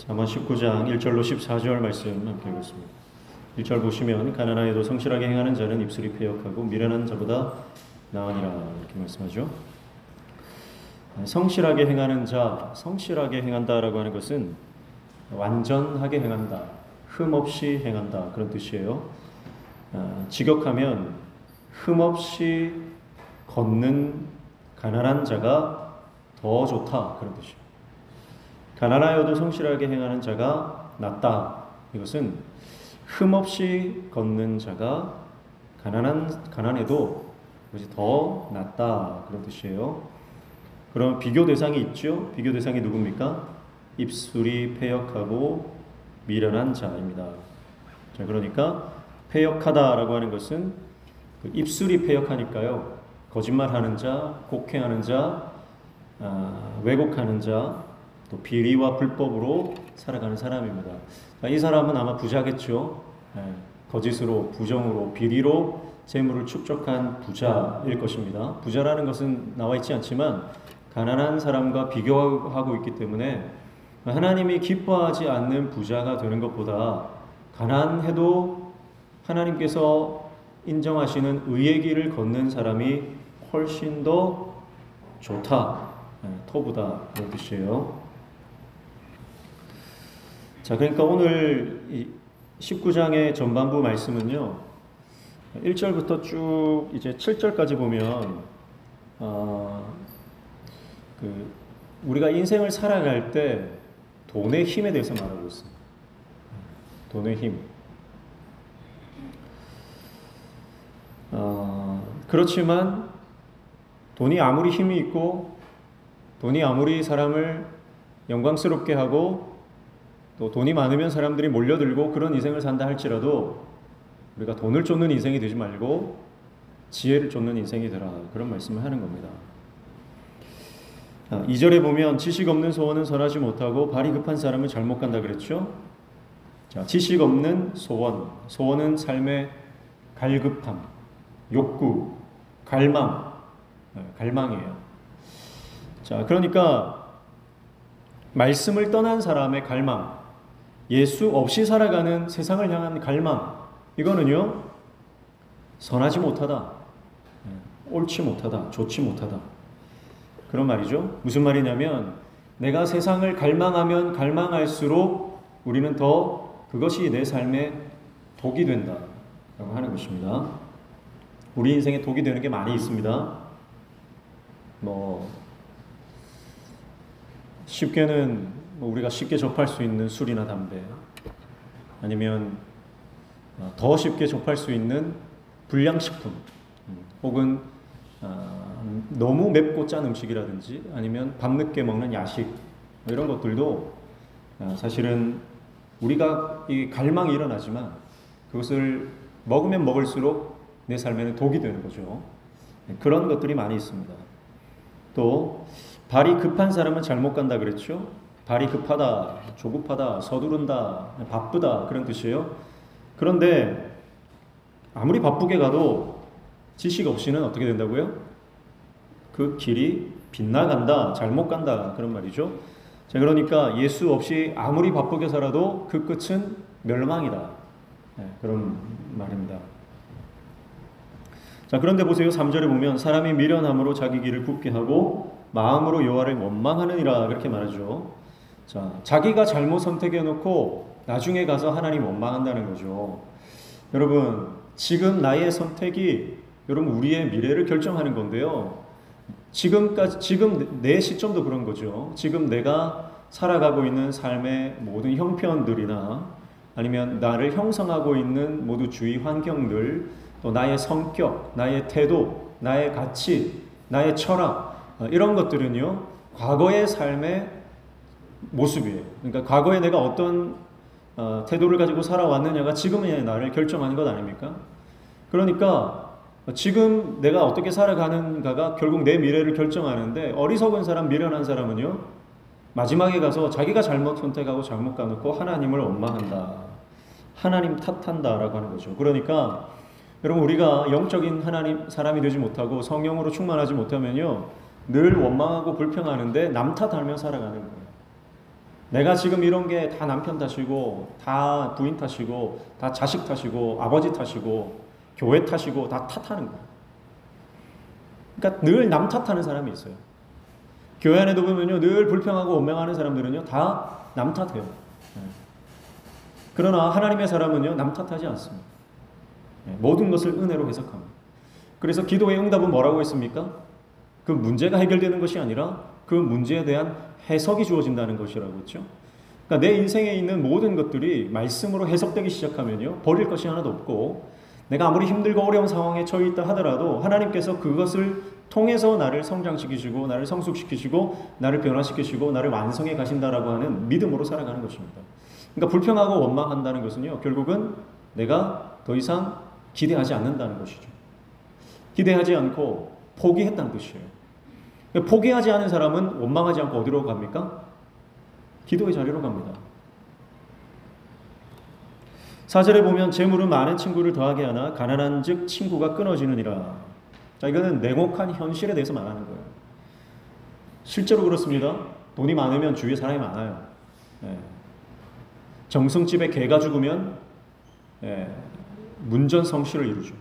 잠언 19장 1절로 14절 말씀 함께 읽겠습니다. 1절 보시면 가난하여도 성실하게 행하는 자는 입술이 패역하고 미련한 자보다 나으니라 이렇게 말씀하죠. 성실하게 행하는 자, 성실하게 행한다라고 하는 것은 완전하게 행한다, 흠없이 행한다 그런 뜻이에요. 직역하면 흠없이 걷는 가난한 자가 더 좋다 그런 뜻이에요. 가난하여도 성실하게 행하는 자가 낫다. 이것은 흠없이 걷는 자가 가난해도 그것이 더 낫다 그런 뜻이에요. 그럼 비교 대상이 있죠. 비교 대상이 누굽니까? 입술이 패역하고 미련한 자입니다. 자, 그러니까 패역하다라고 하는 것은 그 입술이 패역하니까요. 거짓말하는 자, 곡해하는 자, 왜곡하는 자, 또 비리와 불법으로 살아가는 사람입니다. 이 사람은 아마 부자겠죠. 거짓으로, 부정으로, 비리로 재물을 축적한 부자일 것입니다. 부자라는 것은 나와 있지 않지만 가난한 사람과 비교하고 있기 때문에 하나님이 기뻐하지 않는 부자가 되는 것보다 가난해도 하나님께서 인정하시는 의의 길을 걷는 사람이 훨씬 더 좋다. 터보다 그런 뜻이에요. 자, 그러니까 오늘 이 19장의 전반부 말씀은요. 1절부터 쭉 이제 7절까지 보면 우리가 인생을 살아갈 때 돈의 힘에 대해서 말하고 있습니다. 돈의 힘. 그렇지만 돈이 아무리 힘이 있고 돈이 아무리 사람을 영광스럽게 하고 또 돈이 많으면 사람들이 몰려들고 그런 인생을 산다 할지라도 우리가 돈을 쫓는 인생이 되지 말고 지혜를 쫓는 인생이 되라 그런 말씀을 하는 겁니다. 2절에 보면 지식 없는 소원은 선하지 못하고 발이 급한 사람은 잘못 간다 그랬죠. 자, 지식 없는 소원은 삶의 갈급함, 욕구, 갈망이에요. 자, 그러니까 말씀을 떠난 사람의 갈망, 예수 없이 살아가는 세상을 향한 갈망, 이거는요 선하지 못하다, 옳지 못하다, 좋지 못하다 그런 말이죠. 무슨 말이냐면 내가 세상을 갈망하면 갈망할수록 우리는 더 그것이 내 삶의 독이 된다라고 하는 것입니다. 우리 인생에 독이 되는 게 많이 있습니다. 쉽게는 우리가 쉽게 접할 수 있는 술이나 담배, 아니면 더 쉽게 접할 수 있는 불량식품, 혹은 너무 맵고 짠 음식이라든지 아니면 밤늦게 먹는 야식, 이런 것들도 사실은 우리가 이 갈망이 일어나지만 그것을 먹으면 먹을수록 내 삶에는 독이 되는 거죠. 그런 것들이 많이 있습니다. 또 발이 급한 사람은 잘못 간다 그랬죠. 발이 급하다, 조급하다, 서두른다, 바쁘다 그런 뜻이에요. 그런데 아무리 바쁘게 가도 지식 없이는 어떻게 된다고요? 그 길이 빗나간다, 잘못 간다 그런 말이죠. 자, 그러니까 예수 없이 아무리 바쁘게 살아도 그 끝은 멸망이다. 그런 말입니다. 자, 그런데 보세요. 3절에 보면 사람이 미련함으로 자기 길을 굽게 하고 마음으로 여호와를 원망하느니라 그렇게 말하죠. 자, 자기가 잘못 선택해 놓고 나중에 가서 하나님 원망한다는 거죠. 여러분, 지금 나의 선택이 여러분 우리의 미래를 결정하는 건데요. 지금 내 시점도 그런 거죠. 지금 내가 살아가고 있는 삶의 모든 형편들이나 아니면 나를 형성하고 있는 모두 주위 환경들, 또 나의 성격, 나의 태도, 나의 가치, 나의 철학, 이런 것들은요 과거의 삶의 모습이에요. 그러니까 과거에 내가 어떤 태도를 가지고 살아왔느냐가 지금의 나를 결정하는 것 아닙니까? 그러니까 지금 내가 어떻게 살아가는가가 결국 내 미래를 결정하는데, 어리석은 사람, 미련한 사람은요 마지막에 가서 자기가 잘못 선택하고 잘못 가놓고 하나님을 원망한다, 하나님 탓한다라고 하는 거죠. 그러니까 여러분, 우리가 영적인 하나님 사람이 되지 못하고 성령으로 충만하지 못하면요 늘 원망하고 불평하는데 남 탓하며 살아가는 거예요. 내가 지금 이런 게 다 남편 탓이고, 다 부인 탓이고, 다 자식 탓이고, 아버지 탓이고, 교회 탓이고, 다 탓하는 거야. 그러니까 늘 남 탓하는 사람이 있어요. 교회 안에도 보면요, 늘 불평하고 원망하는 사람들은요, 다 남 탓해요. 그러나 하나님의 사람은요, 남 탓하지 않습니다. 모든 것을 은혜로 해석합니다. 그래서 기도의 응답은 뭐라고 했습니까? 그 문제가 해결되는 것이 아니라 그 문제에 대한 해석이 주어진다는 것이라고 했죠. 그러니까 내 인생에 있는 모든 것들이 말씀으로 해석되기 시작하면요, 버릴 것이 하나도 없고, 내가 아무리 힘들고 어려운 상황에 처해 있다 하더라도 하나님께서 그것을 통해서 나를 성장시키시고, 나를 성숙시키시고, 나를 변화시키시고, 나를 완성해 가신다라고 하는 믿음으로 살아가는 것입니다. 그러니까 불평하고 원망한다는 것은요, 결국은 내가 더 이상 기대하지 않는다는 것이죠. 기대하지 않고 포기했다는 뜻이에요. 포기하지 않은 사람은 원망하지 않고 어디로 갑니까? 기도의 자리로 갑니다. 4절에 보면 재물은 많은 친구를 더하게 하나 가난한 즉 친구가 끊어지느니라. 자, 이거는 냉혹한 현실에 대해서 말하는 거예요. 실제로 그렇습니다. 돈이 많으면 주위에 사람이 많아요. 정승집에 개가 죽으면 문전성시를 이루죠.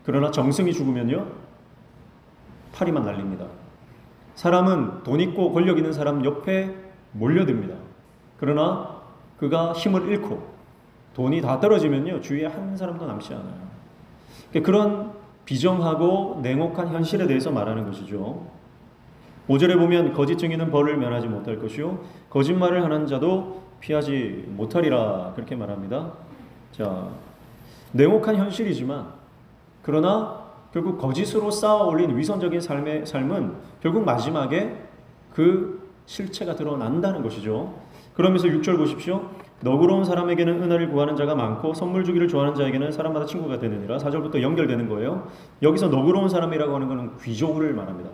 그러나 정승이 죽으면요, 파리만 날립니다. 사람은 돈 있고 권력 있는 사람 옆에 몰려듭니다. 그러나 그가 힘을 잃고 돈이 다 떨어지면요, 주위에 한 사람도 남지 않아요. 그런 비정하고 냉혹한 현실에 대해서 말하는 것이죠. 5절에 보면 거짓 증인은 벌을 면하지 못할 것이요 거짓말을 하는 자도 피하지 못하리라, 그렇게 말합니다. 자, 냉혹한 현실이지만, 그러나 결국 거짓으로 쌓아 올린 위선적인 삶은 결국 마지막에 그 실체가 드러난다는 것이죠. 그러면서 6절 보십시오. 너그러운 사람에게는 은혜를 구하는 자가 많고 선물 주기를 좋아하는 자에게는 사람마다 친구가 되느니라. 4절부터 연결되는 거예요. 여기서 너그러운 사람이라고 하는 것은 귀족을 말합니다.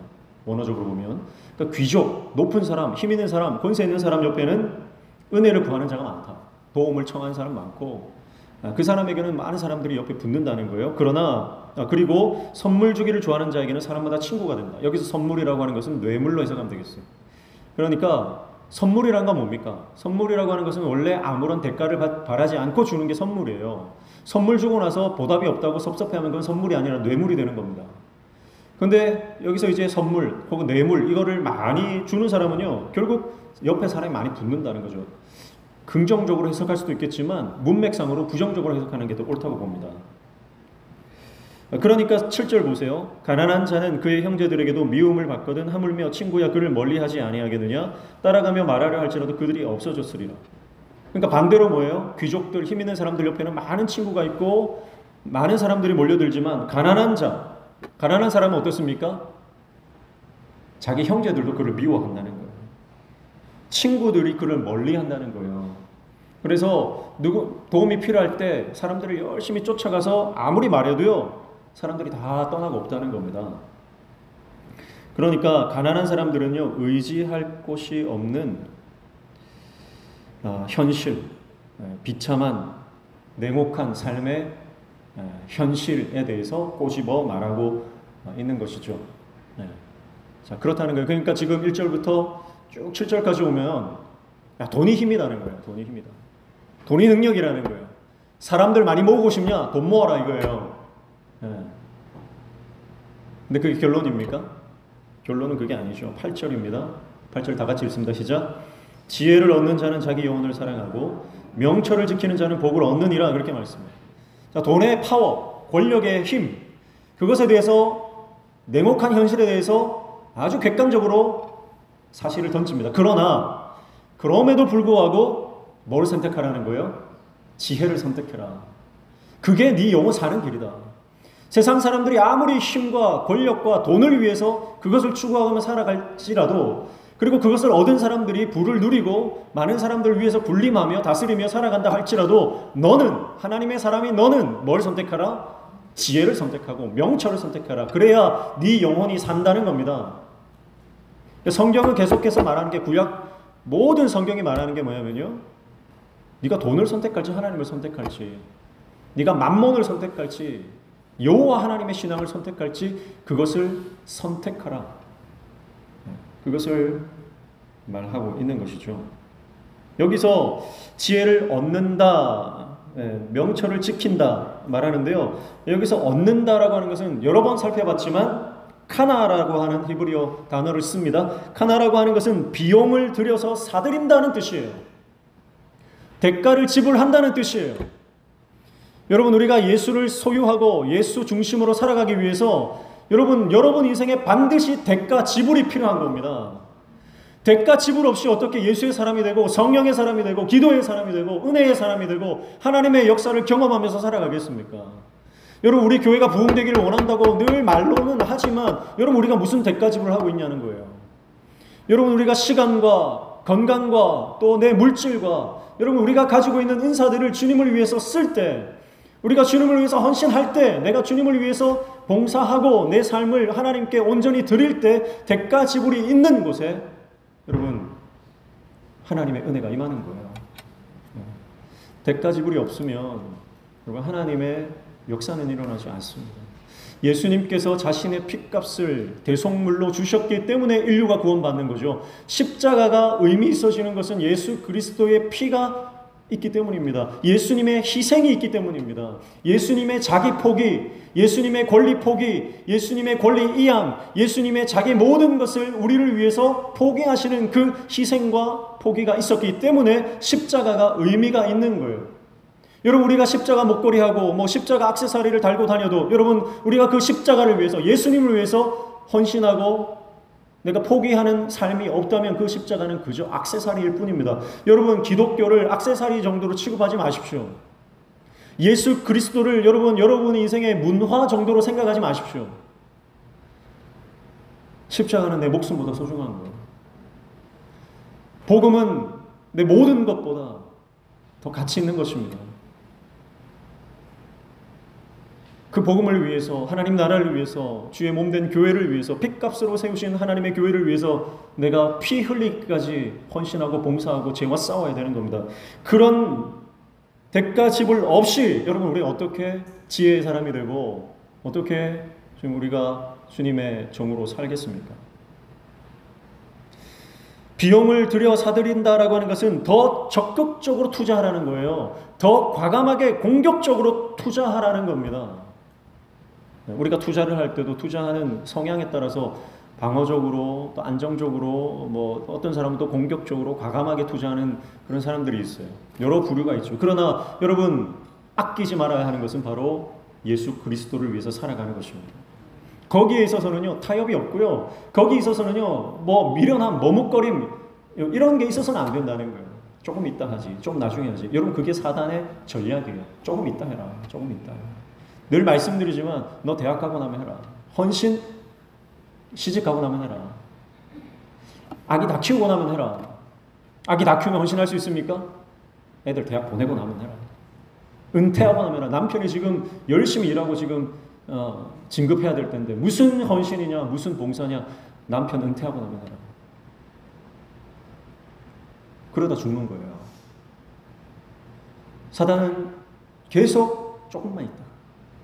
원어적으로 보면. 그러니까 귀족, 높은 사람, 힘 있는 사람, 권세 있는 사람 옆에는 은혜를 구하는 자가 많다. 도움을 청하는 사람 많고, 그 사람에게는 많은 사람들이 옆에 붙는다는 거예요. 그러나 그리고 선물 주기를 좋아하는 자에게는 사람마다 친구가 된다. 여기서 선물이라고 하는 것은 뇌물로 해석하면 되겠어요. 그러니까 선물이란 건 뭡니까? 선물이라고 하는 것은 원래 아무런 대가를 바라지 않고 주는 게 선물이에요. 선물 주고 나서 보답이 없다고 섭섭해하면 그건 선물이 아니라 뇌물이 되는 겁니다. 근데 여기서 이제 선물 혹은 뇌물 이거를 많이 주는 사람은요, 결국 옆에 사람이 많이 붙는다는 거죠. 긍정적으로 해석할 수도 있겠지만 문맥상으로 부정적으로 해석하는 게 더 옳다고 봅니다. 그러니까 7절 보세요. 가난한 자는 그의 형제들에게도 미움을 받거든 하물며 친구야 그를 멀리하지 아니하겠느냐. 따라가며 말하려 할지라도 그들이 없어졌으리라. 그러니까 반대로 뭐예요? 귀족들, 힘 있는 사람들 옆에는 많은 친구가 있고 많은 사람들이 몰려들지만 가난한 사람은 어떻습니까? 자기 형제들도 그를 미워한다는 거예요. 친구들이 그를 멀리한다는 거예요. 그래서 도움이 필요할 때 사람들을 열심히 쫓아가서 아무리 말해도요, 사람들이 다 떠나고 없다는 겁니다. 그러니까 가난한 사람들은요, 의지할 곳이 없는 현실, 비참한 냉혹한 삶의 현실에 대해서 꼬집어 말하고 있는 것이죠. 자, 그렇다는 거예요. 그러니까 지금 1절부터 쭉 7절까지 오면 돈이 힘이라는 거예요. 돈이 힘이다. 돈이 능력이라는 거예요. 사람들 많이 모으고 싶냐? 돈 모아라 이거예요. 근데 그게 결론입니까? 결론은 그게 아니죠. 8절입니다. 8절 다 같이 읽습니다. 시작. 지혜를 얻는 자는 자기 영혼을 사랑하고 명철을 지키는 자는 복을 얻느니라, 그렇게 말씀해요. 자, 돈의 파워, 권력의 힘, 그것에 대해서, 냉혹한 현실에 대해서 아주 객관적으로 사실을 던집니다. 그러나 그럼에도 불구하고 뭘 선택하라는 거예요? 지혜를 선택해라. 그게 네 영혼 사는 길이다. 세상 사람들이 아무리 힘과 권력과 돈을 위해서 그것을 추구하며 살아갈지라도, 그리고 그것을 얻은 사람들이 부를 누리고 많은 사람들을 위해서 군림하며 다스리며 살아간다 할지라도 너는, 하나님의 사람이 너는 뭘 선택하라? 지혜를 선택하고 명철을 선택하라. 그래야 네 영혼이 산다는 겁니다. 성경은 계속해서 말하는 게, 구약 모든 성경이 말하는 게 뭐냐면요, 네가 돈을 선택할지 하나님을 선택할지, 네가 만몬을 선택할지 여호와 하나님의 신앙을 선택할지 그것을 선택하라. 그것을 말하고 있는 것이죠. 여기서 지혜를 얻는다, 명철을 지킨다 말하는데요. 여기서 얻는다라고 하는 것은 여러 번 살펴봤지만 카나라고 하는 히브리어 단어를 씁니다. 카나라고 하는 것은 비용을 들여서 사들인다는 뜻이에요. 대가를 지불한다는 뜻이에요. 여러분, 우리가 예수를 소유하고 예수 중심으로 살아가기 위해서 여러분 인생에 반드시 대가 지불이 필요한 겁니다. 대가 지불 없이 어떻게 예수의 사람이 되고 성령의 사람이 되고 기도의 사람이 되고 은혜의 사람이 되고 하나님의 역사를 경험하면서 살아가겠습니까? 여러분, 우리 교회가 부흥되기를 원한다고 늘 말로는 하지만 여러분, 우리가 무슨 대가 지불을 하고 있냐는 거예요. 여러분, 우리가 시간과 건강과 또 내 물질과 여러분, 우리가 가지고 있는 은사들을 주님을 위해서 쓸 때, 우리가 주님을 위해서 헌신할 때, 내가 주님을 위해서 봉사하고 내 삶을 하나님께 온전히 드릴 때 대가 지불이 있는 곳에 여러분, 하나님의 은혜가 임하는 거예요. 대가 지불이 없으면 여러분, 하나님의 역사는 일어나지 않습니다. 예수님께서 자신의 핏값을 대속물로 주셨기 때문에 인류가 구원받는 거죠. 십자가가 의미 있어지는 것은 예수 그리스도의 피가 있기 때문입니다. 예수님의 희생이 있기 때문입니다. 예수님의 자기 포기, 예수님의 권리 포기, 예수님의 권리 이양, 예수님의 자기 모든 것을 우리를 위해서 포기하시는 그 희생과 포기가 있었기 때문에 십자가가 의미가 있는 거예요. 여러분, 우리가 십자가 목걸이하고 십자가 액세서리를 달고 다녀도 여러분, 우리가 그 십자가를 위해서, 예수님을 위해서 헌신하고 내가 포기하는 삶이 없다면 그 십자가는 그저 액세서리일 뿐입니다. 여러분, 기독교를 액세서리 정도로 취급하지 마십시오. 예수 그리스도를 여러분 인생의 문화 정도로 생각하지 마십시오. 십자가는 내 목숨보다 소중한 거예요. 복음은 내 모든 것보다 더 가치 있는 것입니다. 그 복음을 위해서, 하나님 나라를 위해서, 주의 몸된 교회를 위해서, 핏값으로 세우신 하나님의 교회를 위해서 내가 피 흘리기까지 헌신하고 봉사하고 죄와 싸워야 되는 겁니다. 그런 대가 지불 없이 여러분, 우리 어떻게 지혜의 사람이 되고 어떻게 지금 우리가 주님의 종으로 살겠습니까? 비용을 들여 사들인다라고 하는 것은 더 적극적으로 투자하라는 거예요. 더 과감하게 공격적으로 투자하라는 겁니다. 우리가 투자를 할 때도 투자하는 성향에 따라서 방어적으로 또 안정적으로 어떤 사람은 또 공격적으로 과감하게 투자하는 그런 사람들이 있어요. 여러 부류가 있죠. 그러나 여러분, 아끼지 말아야 하는 것은 바로 예수 그리스도를 위해서 살아가는 것입니다. 거기에 있어서는요, 타협이 없고요. 거기에 있어서는요, 미련함, 머뭇거림 이런 게 있어서는 안 된다는 거예요. 조금 이따 하지, 좀 나중에 하지. 여러분, 그게 사단의 전략이에요. 조금 이따 해라, 조금 이따 해라. 늘 말씀드리지만 너 대학 가고 나면 해라. 헌신 시집 가고 나면 해라. 아기 다 키우고 나면 해라. 아기 다 키우면 헌신할 수 있습니까? 애들 대학 보내고 나면 해라. 은퇴하고 나면 해라. 남편이 지금 열심히 일하고 지금 진급해야 될 텐데 무슨 헌신이냐, 무슨 봉사냐. 남편 은퇴하고 나면 해라. 그러다 죽는 거예요. 사단은 계속 조금만 있다.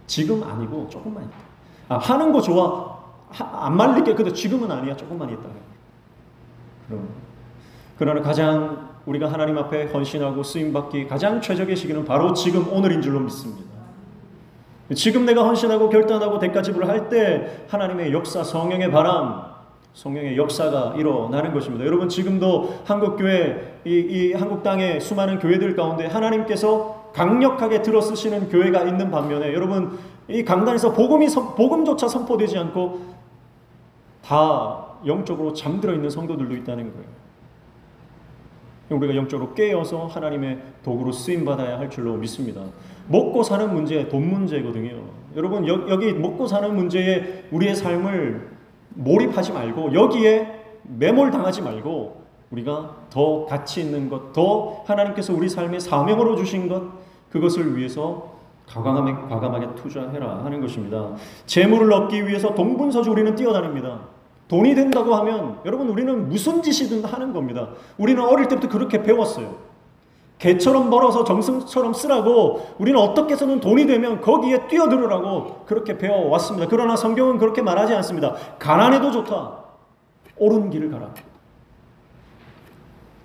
지금 아니고 조금만 있다. 하는 거 좋아. 안 말릴게. 근데 지금은 아니야. 조금만 있다. 그러나 가장 우리가 하나님 앞에 헌신하고 쓰임받기 가장 최적의 시기는 바로 지금, 오늘인 줄로 믿습니다. 지금 내가 헌신하고 결단하고 대가 지불을 할 때 하나님의 역사, 성령의 바람, 성령의 역사가 일어나는 것입니다. 여러분, 지금도 한국교회, 이 한국 땅의 수많은 교회들 가운데 하나님께서 강력하게 들어쓰시는 교회가 있는 반면에 여러분, 이 강단에서 복음조차 선포되지 않고 다 영적으로 잠들어 있는 성도들도 있다는 거예요. 우리가 영적으로 깨어서 하나님의 도구로 쓰임받아야 할 줄로 믿습니다. 먹고 사는 문제, 돈 문제거든요. 여러분, 여기 먹고 사는 문제에 우리의 삶을 몰입하지 말고, 여기에 매몰당하지 말고, 우리가 더 가치 있는 것, 더 하나님께서 우리 삶에 사명으로 주신 것, 그것을 위해서 과감하게 투자해라 하는 것입니다. 재물을 얻기 위해서 동분서주 우리는 뛰어다닙니다. 돈이 된다고 하면 여러분, 우리는 무슨 짓이든 하는 겁니다. 우리는 어릴 때부터 그렇게 배웠어요. 개처럼 벌어서 정승처럼 쓰라고, 우리는 어떻게 해서는 돈이 되면 거기에 뛰어들으라고 그렇게 배워왔습니다. 그러나 성경은 그렇게 말하지 않습니다. 가난해도 좋다. 옳은 길을 가라.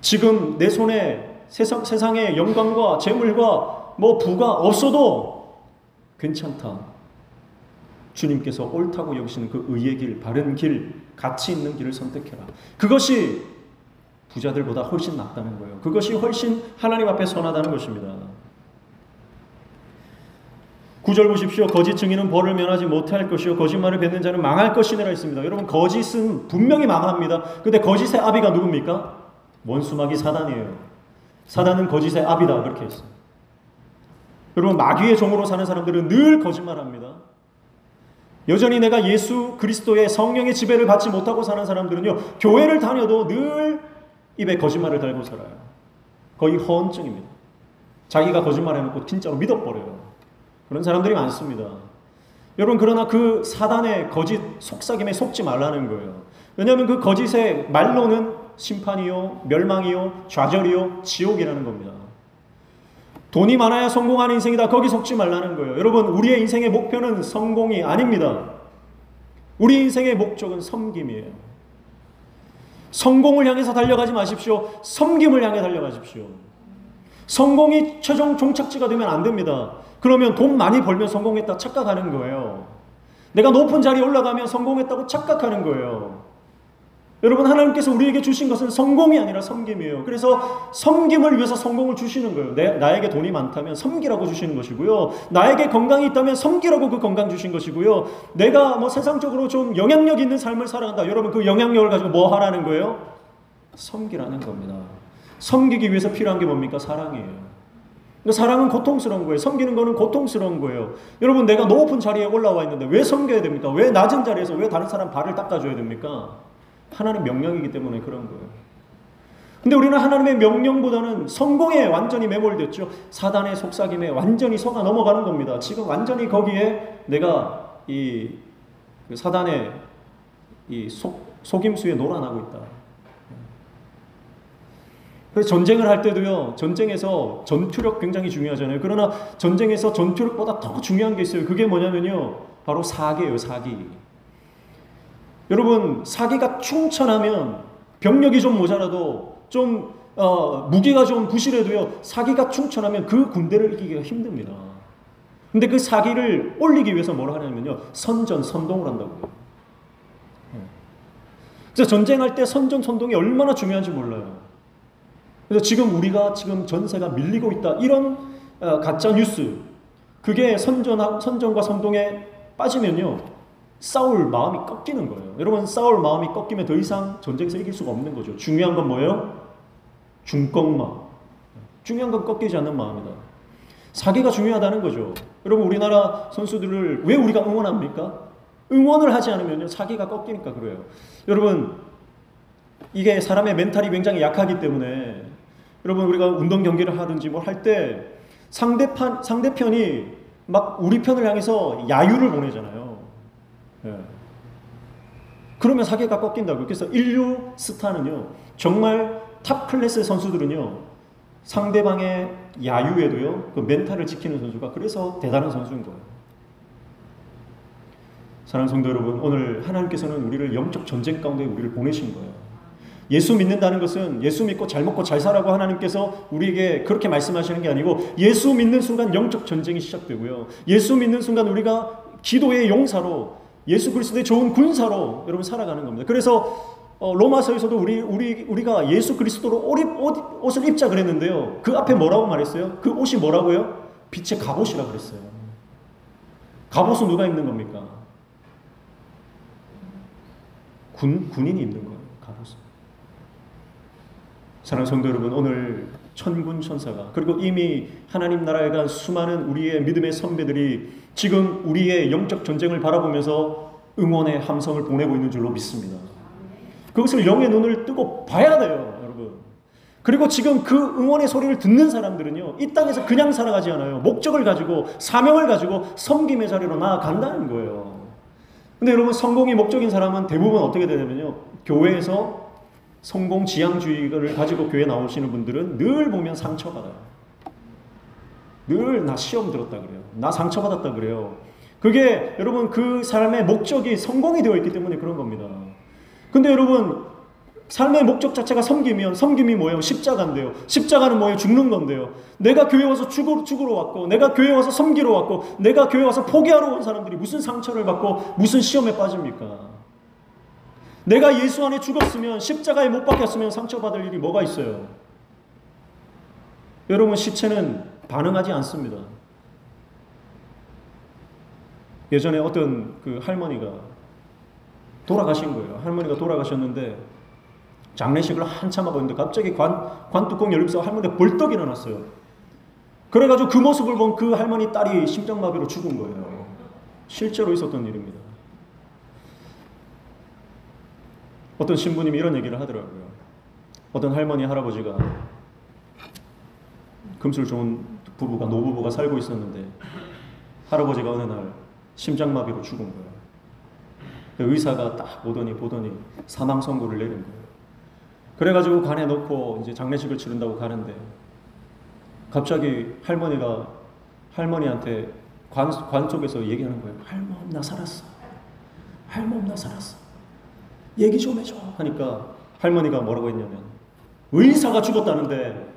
지금 내 손에 세상의 영광과 재물과 뭐 부가 없어도 괜찮다. 주님께서 옳다고 여기시는 그 의의 길, 바른 길, 가치 있는 길을 선택해라. 그것이 부자들보다 훨씬 낫다는 거예요. 그것이 훨씬 하나님 앞에 선하다는 것입니다. 9절 보십시오. 거짓 증인은 벌을 면하지 못할 것이요 거짓말을 뱉는 자는 망할 것이니라 했습니다. 여러분, 거짓은 분명히 망합니다. 근데 거짓의 아비가 누굽니까? 원수마귀 사단이에요. 사단은 거짓의 아비다, 그렇게 했어요. 여러분, 마귀의 종으로 사는 사람들은 늘 거짓말합니다. 여전히 내가 예수 그리스도의 성령의 지배를 받지 못하고 사는 사람들은요, 교회를 다녀도 늘 입에 거짓말을 달고 살아요. 거의 허언증입니다. 자기가 거짓말해놓고 진짜로 믿어버려요. 그런 사람들이 많습니다. 여러분, 그러나 그 사단의 거짓 속삭임에 속지 말라는 거예요. 왜냐하면 그 거짓의 말로는 심판이요, 멸망이요, 좌절이요, 지옥이라는 겁니다. 돈이 많아야 성공하는 인생이다. 거기 속지 말라는 거예요. 여러분, 우리의 인생의 목표는 성공이 아닙니다. 우리 인생의 목적은 섬김이에요. 성공을 향해서 달려가지 마십시오. 섬김을 향해 달려가십시오. 성공이 최종 종착지가 되면 안 됩니다. 그러면 돈 많이 벌면 성공했다 착각하는 거예요. 내가 높은 자리에 올라가면 성공했다고 착각하는 거예요. 여러분, 하나님께서 우리에게 주신 것은 성공이 아니라 섬김이에요. 그래서 섬김을 위해서 성공을 주시는 거예요. 나에게 돈이 많다면 섬기라고 주시는 것이고요. 나에게 건강이 있다면 섬기라고 그 건강 주신 것이고요. 내가 뭐 세상적으로 좀 영향력 있는 삶을 살아간다. 여러분, 그 영향력을 가지고 뭐 하라는 거예요? 섬기라는 겁니다. 섬기기 위해서 필요한 게 뭡니까? 사랑이에요. 사랑은 고통스러운 거예요. 섬기는 거는 고통스러운 거예요. 여러분, 내가 높은 자리에 올라와 있는데 왜 섬겨야 됩니까? 왜 낮은 자리에서 왜 다른 사람 발을 닦아줘야 됩니까? 하나님 명령이기 때문에 그런 거예요. 근데 우리는 하나님의 명령보다는 성공에 완전히 매몰됐죠. 사단의 속삭임에 완전히 속아 넘어가는 겁니다. 지금 완전히 거기에 내가 이 사단의 이 속임수에 놀아나고 있다. 그래서 전쟁을 할 때도요, 전쟁에서 전투력 굉장히 중요하잖아요. 그러나 전쟁에서 전투력보다 더 중요한 게 있어요. 그게 뭐냐면요, 바로 사기예요, 사기. 여러분, 사기가 충천하면 병력이 좀 모자라도 좀 무기가 좀 부실해도요, 사기가 충천하면 그 군대를 이기기가 힘듭니다. 근데 그 사기를 올리기 위해서 뭘 하냐면요, 선동을 한다고요. 그래서 전쟁할 때 선동이 얼마나 중요한지 몰라요. 그래서 지금 우리가 지금 전세가 밀리고 있다, 이런 가짜 뉴스, 그게 선전과 선동에 빠지면요, 싸울 마음이 꺾이는 거예요. 여러분, 싸울 마음이 꺾이면 더 이상 전쟁에서 이길 수가 없는 거죠. 중요한 건 뭐예요? 중꺾마. 중요한 건 꺾이지 않는 마음이다. 사기가 중요하다는 거죠. 여러분, 우리나라 선수들을 왜 우리가 응원합니까? 응원을 하지 않으면요, 사기가 꺾이니까 그래요. 여러분, 이게 사람의 멘탈이 굉장히 약하기 때문에, 여러분, 우리가 운동 경기를 하든지 뭘 할 때 상대편이 막 우리 편을 향해서 야유를 보내잖아요. 예. 그러면 사기가 꺾인다고요. 그래서 인류 스타는요, 정말 탑 클래스의 선수들은요, 상대방의 야유에도요, 그 멘탈을 지키는 선수가 그래서 대단한 선수인 거예요. 사랑하는 성도 여러분, 오늘 하나님께서는 우리를 영적 전쟁 가운데 우리를 보내신 거예요. 예수 믿는다는 것은 예수 믿고 잘 먹고 잘 살라고 하나님께서 우리에게 그렇게 말씀하시는 게 아니고, 예수 믿는 순간 영적 전쟁이 시작되고요, 예수 믿는 순간 우리가 기도의 용사로, 예수 그리스도의 좋은 군사로 여러분 살아가는 겁니다. 그래서 로마서에서도 우리가 예수 그리스도로 옷을 입자 그랬는데요, 그 앞에 뭐라고 말했어요? 그 옷이 뭐라고요? 빛의 갑옷이라고 그랬어요. 갑옷은 누가 입는 겁니까? 군인이 입는 거예요, 갑옷은. 사랑하는 성도 여러분, 오늘 천군 천사가, 그리고 이미 하나님 나라에 간 수많은 우리의 믿음의 선배들이 지금 우리의 영적 전쟁을 바라보면서 응원의 함성을 보내고 있는 줄로 믿습니다. 그것을 영의 눈을 뜨고 봐야 돼요, 여러분. 그리고 지금 그 응원의 소리를 듣는 사람들은요, 이 땅에서 그냥 살아가지 않아요. 목적을 가지고, 사명을 가지고 섬김의 자리로 나아간다는 거예요. 근데 여러분, 성공이 목적인 사람은 대부분 어떻게 되냐면요, 교회에서 성공 지향주의를 가지고 교회 나오시는 분들은 늘 보면 상처받아요. 늘 나 시험 들었다 그래요. 나 상처받았다 그래요. 그게 여러분 그 사람의 목적이 성공이 되어 있기 때문에 그런 겁니다. 근데 여러분, 삶의 목적 자체가 섬기면 섬김이 뭐예요? 십자가인데요. 십자가는 뭐예요? 죽는 건데요. 내가 교회 와서 죽으러 왔고, 내가 교회 와서 섬기러 왔고, 내가 교회 와서 포기하러 온 사람들이 무슨 상처를 받고 무슨 시험에 빠집니까? 내가 예수 안에 죽었으면, 십자가에 못 박혔으면 상처받을 일이 뭐가 있어요? 여러분, 시체는 반응하지 않습니다. 예전에 어떤 그 할머니가 돌아가신 거예요. 할머니가 돌아가셨는데 장례식을 한참 하고 있는데 갑자기 관 뚜껑 열리면서 할머니가 벌떡 일어났어요. 그래가지고 그 모습을 본 그 할머니 딸이 심장마비로 죽은 거예요. 실제로 있었던 일입니다. 어떤 신부님이 이런 얘기를 하더라고요. 어떤 할머니 할아버지가 금술 좋은 부부가 노부부가 살고 있었는데 할아버지가 어느 날 심장마비로 죽은 거예요. 의사가 딱 보더니 사망 선고를 내린 거예요. 그래가지고 관에 넣고 이제 장례식을 치른다고 가는데 갑자기 할머니가 할머니한테 관 쪽에서 얘기하는 거예요. 할멈 나 살았어. 할멈 나 살았어. 얘기 좀 해줘. 하니까 할머니가 뭐라고 했냐면 의사가 죽었다는데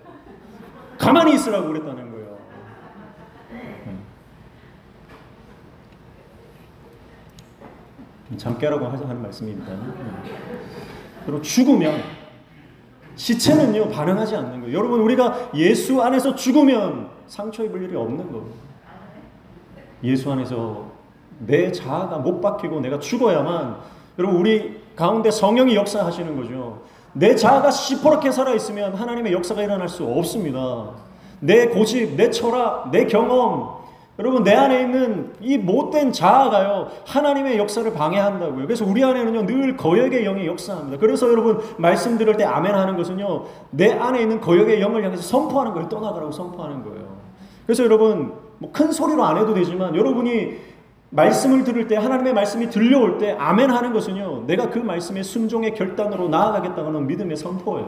가만히 있으라고 그랬다는 거예요. 잠 깨라고 하는 말씀입니다. 그리고 죽으면 시체는요 반응하지 않는 거예요. 여러분, 우리가 예수 안에서 죽으면 상처 입을 일이 없는 거예요. 예수 안에서 내 자아가 못 박히고 내가 죽어야만, 여러분, 우리 가운데 성령이 역사하시는 거죠. 내 자아가 시퍼렇게 살아있으면 하나님의 역사가 일어날 수 없습니다. 내 고집, 내 철학, 내 경험, 여러분, 내 안에 있는 이 못된 자아가요 하나님의 역사를 방해한다고요. 그래서 우리 안에는요 늘 거역의 영이 역사합니다. 그래서 여러분, 말씀 들을 때 아멘 하는 것은요 내 안에 있는 거역의 영을 향해서 선포하는 거예요. 떠나가라고 선포하는 거예요. 그래서 여러분, 뭐 큰 소리로 안 해도 되지만 여러분이 말씀을 들을 때, 하나님의 말씀이 들려올 때 아멘 하는 것은요 내가 그 말씀의 순종의 결단으로 나아가겠다는 믿음의 선포예요.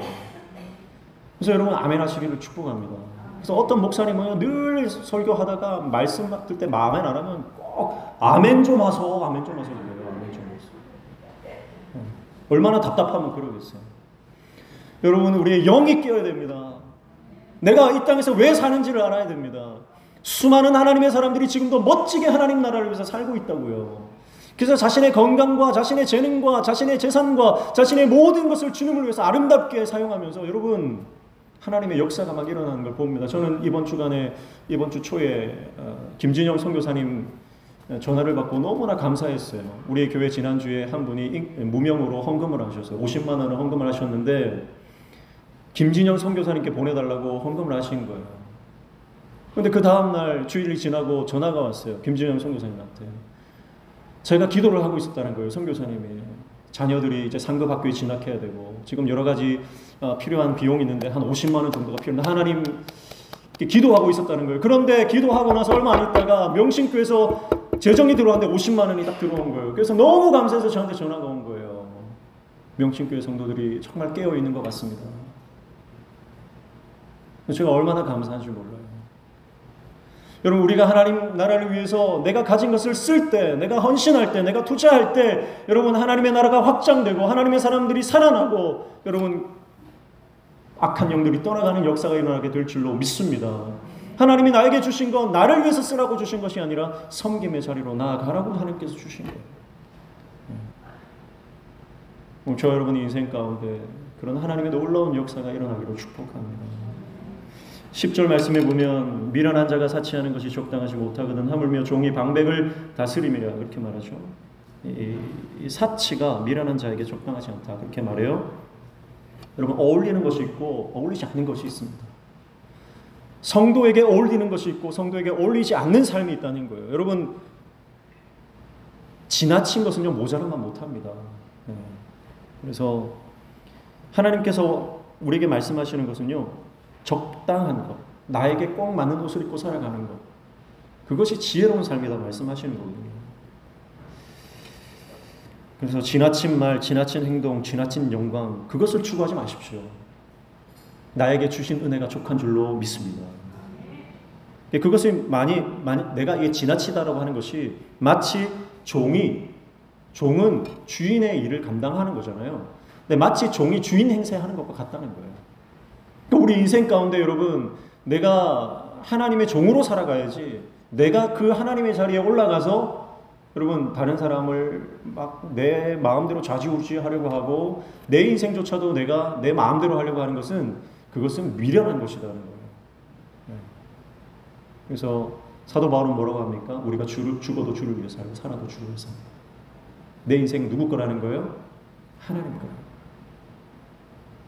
그래서 여러분, 아멘 하시기를 축복합니다. 그래서 어떤 목사님은 늘 설교하다가 말씀 들을 때 아멘 안 하면 꼭 아멘 좀 하소, 아멘 좀 하소 그래요. 아멘 좀 하소. 얼마나 답답하면 그러겠어요. 여러분, 우리의 영이 깨어야 됩니다. 내가 이 땅에서 왜 사는지를 알아야 됩니다. 수많은 하나님의 사람들이 지금도 멋지게 하나님 나라를 위해서 살고 있다고요. 그래서 자신의 건강과 자신의 재능과 자신의 재산과 자신의 모든 것을 주님을 위해서 아름답게 사용하면서 여러분, 하나님의 역사가 막 일어나는 걸 봅니다. 저는 이번 주 초에 김진영 선교사님 전화를 받고 너무나 감사했어요. 우리 교회 지난주에 한 분이 무명으로 헌금을 하셨어요. 50만 원을 헌금을 하셨는데 김진영 선교사님께 보내달라고 헌금을 하신 거예요. 그런데 그 다음날 주일이 지나고 전화가 왔어요. 김진영 선교사님한테. 제가 기도를 하고 있었다는 거예요. 선교사님이. 자녀들이 이제 상급 학교에 진학해야 되고 지금 여러 가지 필요한 비용이 있는데 한 50만 원 정도가 필요한데 하나님 기도하고 있었다는 거예요. 그런데 기도하고 나서 얼마 안 있다가 명신교에서 재정이 들어왔는데 50만 원이 딱 들어온 거예요. 그래서 너무 감사해서 저한테 전화가 온 거예요. 명신교회 성도들이 정말 깨어있는 것 같습니다. 제가 얼마나 감사한지 몰라요. 여러분, 우리가 하나님 나라를 위해서 내가 가진 것을 쓸 때, 내가 헌신할 때, 내가 투자할 때 여러분, 하나님의 나라가 확장되고 하나님의 사람들이 살아나고 여러분, 악한 영들이 떠나가는 역사가 일어나게 될 줄로 믿습니다. 하나님이 나에게 주신 건 나를 위해서 쓰라고 주신 것이 아니라 섬김의 자리로 나아가라고 하나님께서 주신 거예요. 저 여러분의 인생 가운데 그런 하나님의 놀라운 역사가 일어나기로 축복합니다. 10절 말씀에 보면 미련한 자가 사치하는 것이 적당하지 못하거든 하물며 종이 방백을 다스림이라 그렇게 말하죠. 이 사치가 미련한 자에게 적당하지 않다 그렇게 말해요. 여러분, 어울리는 것이 있고 어울리지 않는 것이 있습니다. 성도에게 어울리는 것이 있고 성도에게 어울리지 않는 삶이 있다는 거예요. 여러분, 지나친 것은요 모자라만 못합니다. 그래서 하나님께서 우리에게 말씀하시는 것은요 적당한 것, 나에게 꼭 맞는 옷을 입고 살아가는 것, 그것이 지혜로운 삶이다 말씀하시는 거거든요. 그래서 지나친 말, 지나친 행동, 지나친 영광, 그것을 추구하지 마십시오. 나에게 주신 은혜가 족한 줄로 믿습니다. 그것이 내가 이게 지나치다라고 하는 것이 마치 종은 주인의 일을 감당하는 거잖아요. 근데 마치 종이 주인 행세하는 것과 같다는 거예요. 그러니까 우리 인생 가운데 여러분, 내가 하나님의 종으로 살아가야지, 내가 그 하나님의 자리에 올라가서 여러분 다른 사람을 막 내 마음대로 좌지우지하려고 하고 내 인생조차도 내가 내 마음대로 하려고 하는 것은, 그것은 미련한 것이라는 거예요. 그래서 사도 바울은 뭐라고 합니까? 우리가 죽어도 주를 위해 살고 살아도 주를 위해 삽니다. 내 인생 누구 거라는 거예요? 하나님 거예요.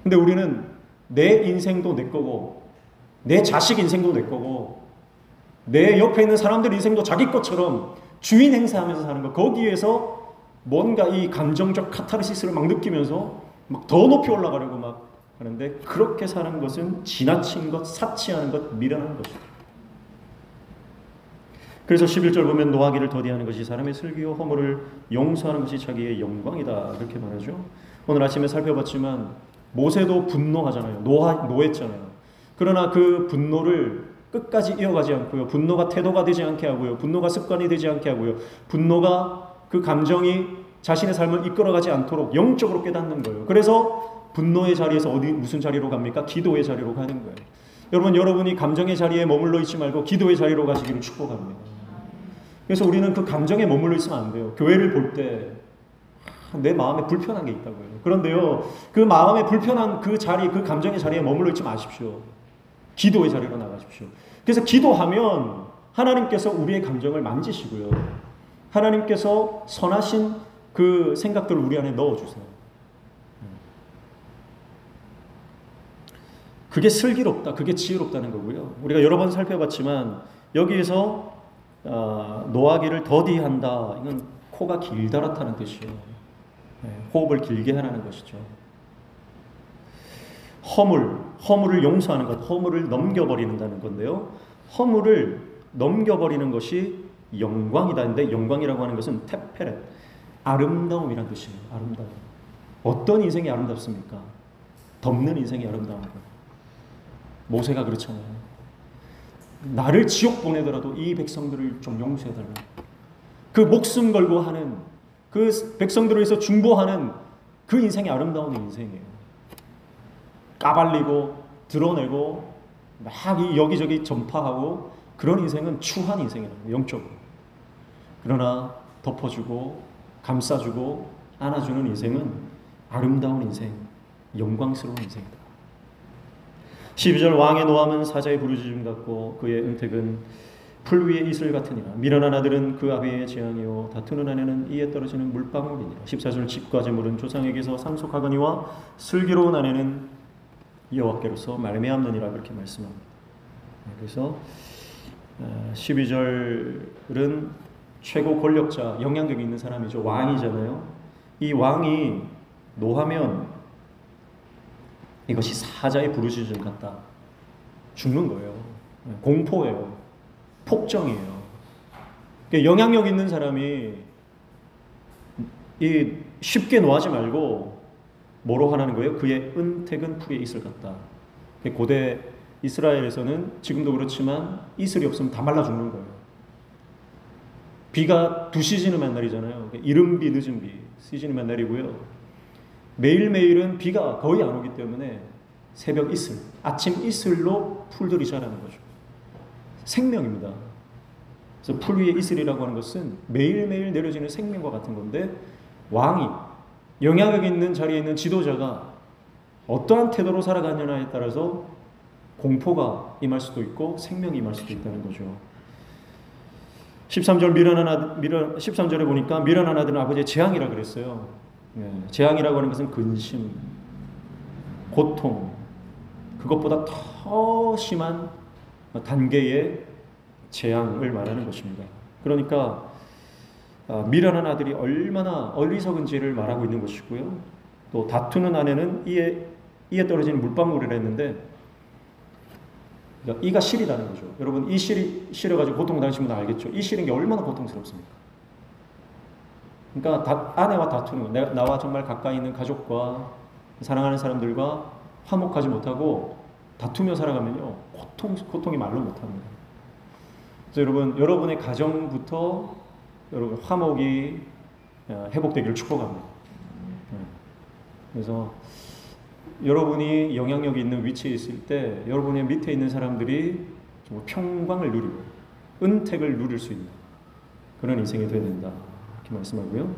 근데 우리는 내 인생도 내 거고, 내 자식 인생도 내 거고, 내 옆에 있는 사람들 인생도 자기 것처럼 주인 행세하면서 사는 거, 거기에서 뭔가 이 감정적 카타르시스를 막 느끼면서 막 더 높이 올라가려고 막 하는데, 그렇게 사는 것은 지나친 것, 사치하는 것, 미련한 것이다. 그래서 11절 보면 노하기를 더디하는 것이 사람의 슬기요 허물을 용서하는 것이 자기의 영광이다, 그렇게 말하죠. 오늘 아침에 살펴봤지만 모세도 분노하잖아요. 노했잖아요. 그러나 그 분노를 끝까지 이어가지 않고요. 분노가 태도가 되지 않게 하고요. 분노가 습관이 되지 않게 하고요. 분노가 그 감정이 자신의 삶을 이끌어가지 않도록 영적으로 깨닫는 거예요. 그래서 분노의 자리에서 무슨 자리로 갑니까? 기도의 자리로 가는 거예요. 여러분, 여러분이 감정의 자리에 머물러 있지 말고 기도의 자리로 가시기를 축복합니다. 그래서 우리는 그 감정에 머물러 있으면 안 돼요. 교회를 볼 때 내 마음에 불편한 게 있다고요. 그런데요, 그 마음에 불편한 그 자리, 그 감정의 자리에 머물러 있지 마십시오. 기도의 자리로 나가십시오. 그래서 기도하면 하나님께서 우리의 감정을 만지시고요, 하나님께서 선하신 그 생각들을 우리 안에 넣어주세요. 그게 슬기롭다, 그게 지혜롭다는 거고요. 우리가 여러 번 살펴봤지만 여기에서 노하기를 더디한다, 이건 코가 길다랗다는 뜻이에요. 호흡을 길게 하라는 것이죠. 허물을 용서하는 것, 허물을 넘겨버리는다는 건데요. 허물을 넘겨버리는 것이 영광이다. 근데 영광이라고 하는 것은 테페렛, 아름다움이란 뜻이에요. 아름다움. 어떤 인생이 아름답습니까? 덮는 인생이 아름다운 거예요. 모세가 그렇잖아요. 나를 지옥 보내더라도 이 백성들을 좀 용서해달라. 그 목숨 걸고 하는, 그 백성들을 위해서 중보하는 그 인생이 아름다운 인생이에요. 까발리고 드러내고 막 여기저기 전파하고 그런 인생은 추한 인생이에요. 영적으로. 그러나 덮어주고 감싸주고 안아주는 인생은 아름다운 인생, 영광스러운 인생이다. 12절 왕의 노함은 사자의 부르짖음 같고 그의 은택은 풀 위에 이슬 같으니라. 미련한 아들은 그 아비의 재앙이요 다투는 아내는 이에 떨어지는 물방울이니라. 14절 집과 재물은 조상에게서 상속하거니와 슬기로운 아내는 여호와께로서 말미암느니라, 그렇게 말씀합니다. 그래서 12절은 최고 권력자, 영향력이 있는 사람이죠. 왕이잖아요. 이 왕이 노하면 이것이 사자의 부르짖음 같다. 죽는 거예요. 공포예요. 폭정이에요. 영향력 있는 사람이 쉽게 노하지 말고 뭐로 하라는 거예요? 그의 은택은 풀에 이슬 같다. 고대 이스라엘에서는 지금도 그렇지만 이슬이 없으면 다 말라 죽는 거예요. 비가 두 시즌을 만날이잖아요. 이른 비, 늦은 비 시즌이 만날이고요. 매일매일은 비가 거의 안 오기 때문에 새벽 이슬, 아침 이슬로 풀들이 자라는 거죠. 생명입니다. 그래서 풀 위에 이슬이라고 하는 것은 매일매일 내려지는 생명과 같은 건데, 왕이, 영향력 있는 자리에 있는 지도자가 어떠한 태도로 살아가느냐에 따라서 공포가 임할 수도 있고 생명이 임할 수도 있다는 거죠. 13절에 보니까 미련한 아들은 아버지의 재앙이라 그랬어요. 재앙이라고 하는 것은 근심, 고통, 그것보다 더 심한 단계의 재앙을 말하는 것입니다. 그러니까 미련한 아들이 얼마나 어리석은지를 말하고 있는 것이고요. 또 다투는 아내는 이에 떨어지는 물방울이라 했는데, 그러니까 이가 실이라는 거죠. 여러분, 이 실이 실어가지고 고통 당하시는 분 알겠죠? 이 실인 게 얼마나 고통스럽습니까? 그러니까 아내와 다투는 거, 나와 정말 가까이 있는 가족과 사랑하는 사람들과 화목하지 못하고 다투며 살아가면요, 고통이 말로 못합니다. 그래서 여러분, 여러분의 가정부터 여러분 화목이 회복되기를 축복합니다. 그래서 여러분이 영향력이 있는 위치에 있을 때 여러분의 밑에 있는 사람들이 정말 평강을 누리고 은택을 누릴 수 있는 그런 인생이 되어야 된다 이렇게 말씀하고요.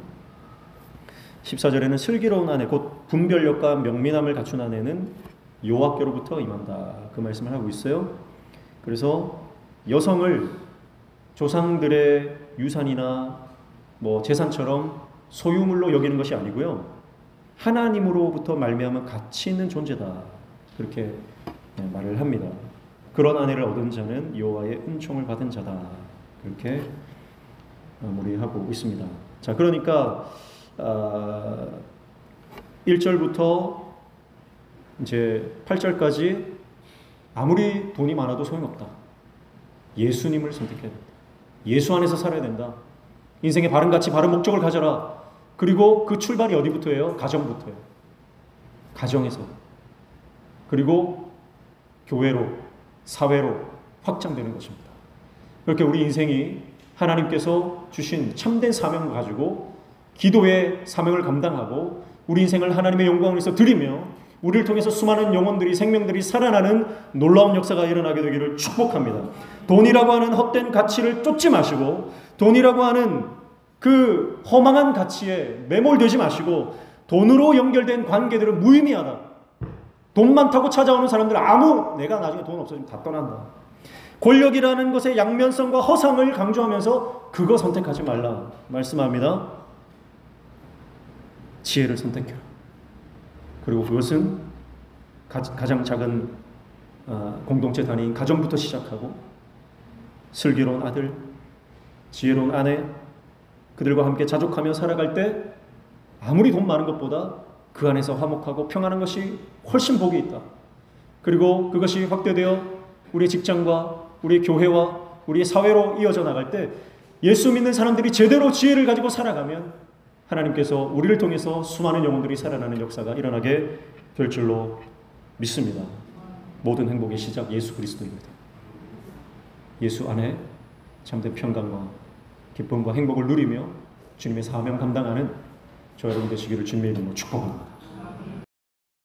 14절에는 슬기로운 아내 곧 분별력과 명민함을 갖춘 아내는 여호와께로부터 임한다 그 말씀을 하고 있어요. 그래서 여성을 조상들의 유산이나 뭐 재산처럼 소유물로 여기는 것이 아니고요. 하나님으로부터 말미암은 가치 있는 존재다. 그렇게 말을 합니다. 그런 아내를 얻은 자는 여호와의 은총을 받은 자다. 그렇게 마무리하고 있습니다. 자, 그러니까 1절부터 이제 8절까지 아무리 돈이 많아도 소용없다. 예수님을 선택해야 된다. 예수 안에서 살아야 된다. 인생의 바른 가치, 바른 목적을 가져라. 그리고 그 출발이 어디부터예요? 가정부터예요. 가정에서. 그리고 교회로, 사회로 확장되는 것입니다. 그렇게 우리 인생이 하나님께서 주신 참된 사명을 가지고 기도의 사명을 감당하고 우리 인생을 하나님의 영광을 위해서 드리며 우리를 통해서 수많은 영혼들이 생명들이 살아나는 놀라운 역사가 일어나게 되기를 축복합니다. 돈이라고 하는 헛된 가치를 쫓지 마시고 돈이라고 하는 그 허망한 가치에 매몰되지 마시고 돈으로 연결된 관계들은 무의미하다. 돈 많다고 찾아오는 사람들 내가 나중에 돈 없어지면 다 떠난다. 권력이라는 것의 양면성과 허상을 강조하면서 그거 선택하지 말라 말씀합니다. 지혜를 선택해라. 그리고 그것은 가장 작은 공동체 단위인 가정부터 시작하고 슬기로운 아들, 지혜로운 아내 그들과 함께 자족하며 살아갈 때 아무리 돈 많은 것보다 그 안에서 화목하고 평안한 것이 훨씬 복이 있다. 그리고 그것이 확대되어 우리의 직장과 우리의 교회와 우리의 사회로 이어져 나갈 때 예수 믿는 사람들이 제대로 지혜를 가지고 살아가면 하나님께서 우리를 통해서 수많은 영혼들이 살아나는 역사가 일어나게 될 줄로 믿습니다. 모든 행복의 시작 예수 그리스도입니다. 예수 안에 참된 평강과 기쁨과 행복을 누리며 주님의 사명 감당하는 저 여러분 되시기를 주님의 이름으로 축복합니다.